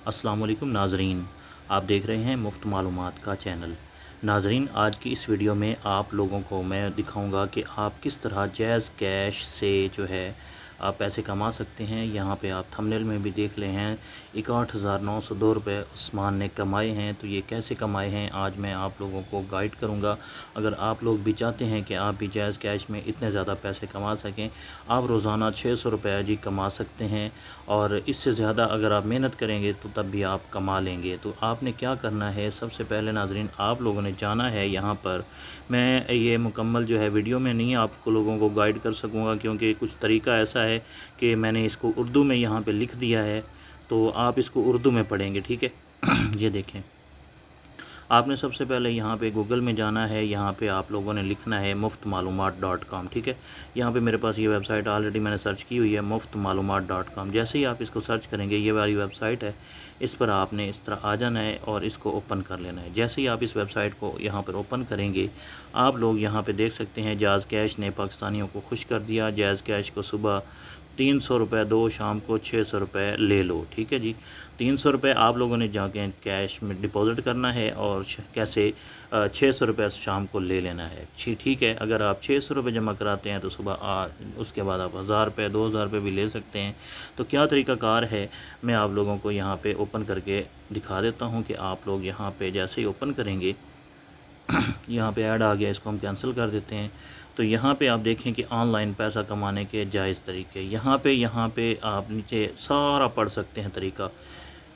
अस्सलाम वालेकुम नाज़रीन, आप देख रहे हैं मुफ्त मालूमात का चैनल। नाज़रीन, आज की इस वीडियो में आप लोगों को मैं दिखाऊंगा कि आप किस तरह जैज़ कैश से जो है आप पैसे कमा सकते हैं। यहाँ पे आप थंबनेल में भी देख ले हैं 61,902 रुपये उस्मान ने कमाए हैं। तो ये कैसे कमाए हैं आज मैं आप लोगों को गाइड करूँगा। अगर आप लोग भी चाहते हैं कि आप भी जैज़ कैश में इतने ज़्यादा पैसे कमा सकें, आप रोज़ाना 600 रुपये जी कमा सकते हैं और इससे ज़्यादा अगर आप मेहनत करेंगे तो तब भी आप कमा लेंगे। तो आपने क्या करना है, सबसे पहले नाज़रीन आप लोगों ने जाना है यहाँ पर। मैं ये मुकम्मल जो है वीडियो में नहीं आपको लोगों को गाइड कर सकूँगा, क्योंकि कुछ तरीका ऐसा है कि मैंने इसको उर्दू में यहाँ पे लिख दिया है, तो आप इसको उर्दू में पढ़ेंगे, ठीक है। ये देखें, आपने सबसे पहले यहाँ पे गूगल में जाना है। यहाँ पे आप लोगों ने लिखना है muftmalumat.com, ठीक है। यहाँ पे मेरे पास ये वेबसाइट ऑलरेडी मैंने सर्च की हुई है muftmalumat.com। जैसे ही आप इसको सर्च करेंगे, ये वाली वेबसाइट है, इस पर आपने इस तरह आ जाना है और इसको ओपन कर लेना है। जैसे ही आप इस वेबसाइट को यहाँ पर ओपन करेंगे, आप लोग यहाँ पे देख सकते हैं जैज़ कैश ने पाकिस्तानियों को खुश कर दिया। जैज़ कैश को सुबह 300 रुपये दो, शाम को 600 रुपये ले लो, ठीक है जी। 300 रुपये आप लोगों ने जाके कैश में डिपॉज़िट करना है और कैसे 600 रुपये शाम को ले लेना है, ठीक है। अगर आप 600 रुपये जमा कराते हैं तो सुबह उसके बाद आप 1000 रुपये 2000 रुपये भी ले सकते हैं। तो क्या तरीक़ाकार है, मैं आप लोगों को यहाँ पे ओपन करके दिखा देता हूँ कि आप लोग यहाँ पे जैसे ही ओपन करेंगे यहाँ पे ऐड आ गया, इसको हम कैंसिल कर देते हैं। तो यहाँ पे आप देखें कि ऑनलाइन पैसा कमाने के जायज़ तरीके, यहाँ पे आप नीचे सारा पढ़ सकते हैं तरीका।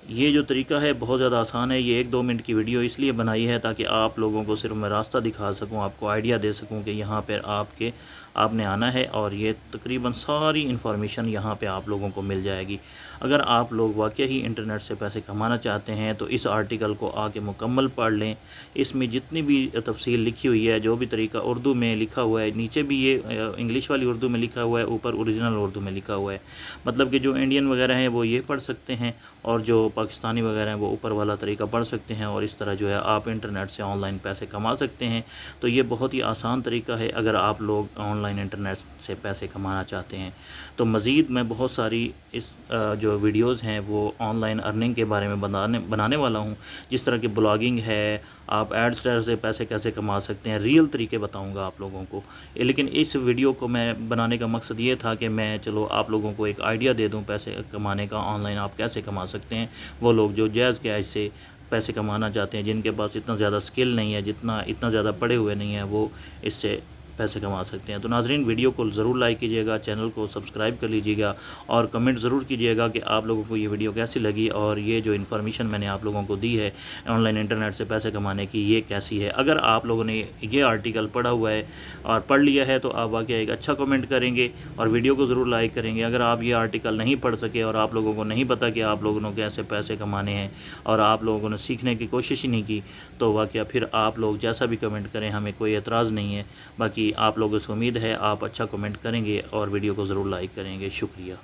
ये जो तरीका है बहुत ज़्यादा आसान है। ये 1-2 मिनट की वीडियो इसलिए बनाई है ताकि आप लोगों को सिर्फ मैं रास्ता दिखा सकूं, आपको आइडिया दे सकूं कि यहाँ पर आपने आना है और ये तकरीबन सारी इन्फॉर्मेशन यहाँ पे आप लोगों को मिल जाएगी। अगर आप लोग वाकई ही इंटरनेट से पैसे कमाना चाहते हैं तो इस आर्टिकल को आके मुकम्मल पढ़ लें। इसमें जितनी भी तफसील लिखी हुई है, जो भी तरीका उर्दू में लिखा हुआ है, नीचे भी ये इंग्लिश वाली उर्दू में लिखा हुआ है, ऊपर ओरिजिनल उर्दू में लिखा हुआ है। मतलब कि जो इंडियन वगैरह हैं वो ये पढ़ सकते हैं और जो पाकिस्तानी वगैरह हैं वो ऊपर वाला तरीका पढ़ सकते हैं, और इस तरह जो है आप इंटरनेट से ऑनलाइन पैसे कमा सकते हैं। तो ये बहुत ही आसान तरीका है अगर आप लोग ऑनलाइन इंटरनेट से पैसे कमाना चाहते हैं। तो मज़ीद मैं बहुत सारी इस जो वीडियोज़ हैं वो ऑनलाइन अर्निंग के बारे में बनाने वाला हूँ। जिस तरह की ब्लॉगिंग है, आप एड्स से पैसे कैसे कमा सकते हैं, रियल तरीके बताऊंगा आप लोगों को। लेकिन इस वीडियो को मैं बनाने का मकसद ये था कि मैं चलो आप लोगों को एक आइडिया दे दूं पैसे कमाने का, ऑनलाइन आप कैसे कमा सकते हैं। वो लोग जो जैज़ कैश से पैसे कमाना चाहते हैं, जिनके पास इतना ज़्यादा स्किल नहीं है, इतना ज़्यादा पढ़े हुए नहीं हैं, वो इससे पैसे कमा सकते हैं। तो नाज़रीन, वीडियो को ज़रूर लाइक कीजिएगा, चैनल को सब्सक्राइब कर लीजिएगा और कमेंट ज़रूर कीजिएगा कि आप लोगों को ये वीडियो कैसी लगी और ये जो इन्फॉर्मेशन मैंने आप लोगों को दी है ऑनलाइन इंटरनेट से पैसे कमाने की, ये कैसी है। अगर आप लोगों ने ये आर्टिकल पढ़ा हुआ है और पढ़ लिया है तो आप वाकई एक अच्छा कमेंट करेंगे और वीडियो को ज़रूर लाइक करेंगे। अगर आप ये आर्टिकल नहीं पढ़ सके और आप लोगों को नहीं पता कि आप लोगों ने कैसे पैसे कमाने हैं और आप लोगों ने सीखने की कोशिश ही नहीं की, तो वाकई फिर आप लोग जैसा भी कमेंट करें हमें कोई एतराज़ नहीं है। बाकी आप लोगों से उम्मीद है आप अच्छा कमेंट करेंगे और वीडियो को ज़रूर लाइक करेंगे। शुक्रिया।